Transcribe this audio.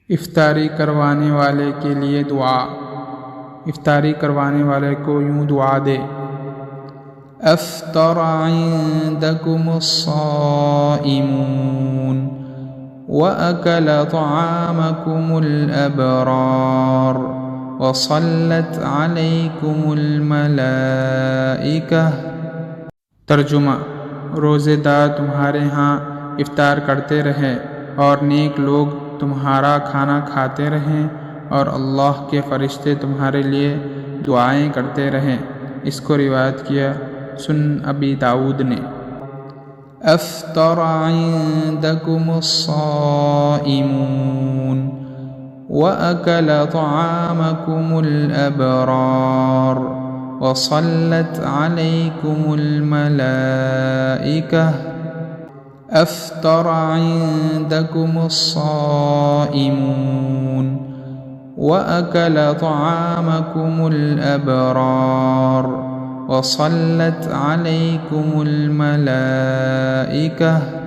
افطاری کروانے والے کے لیے دعا۔ افطاری کروانے والے کو یوں دعا دے: افطر عندكم الصائمون وأكل طعامكم الأبرار وصلت عليكم الملائكة۔ ترجمہ: روزے دار تمہارے ہاں افطار کرتے رہیں اور نیک لوگ تمہارا کھانا کھاتے رہیں اور اللہ کے فرشتے تمہارے لیے دعائیں کرتے رہیں۔ اس کو روایت کیا سنن ابی داؤد نے۔ افطر عندكم الصائمون وأكل طعامكم الأبرار وصلت عليكم الملائكة۔ افطر عندكم الصائمون وأكل طعامكم الأبرار وصلت عليكم الملائكة۔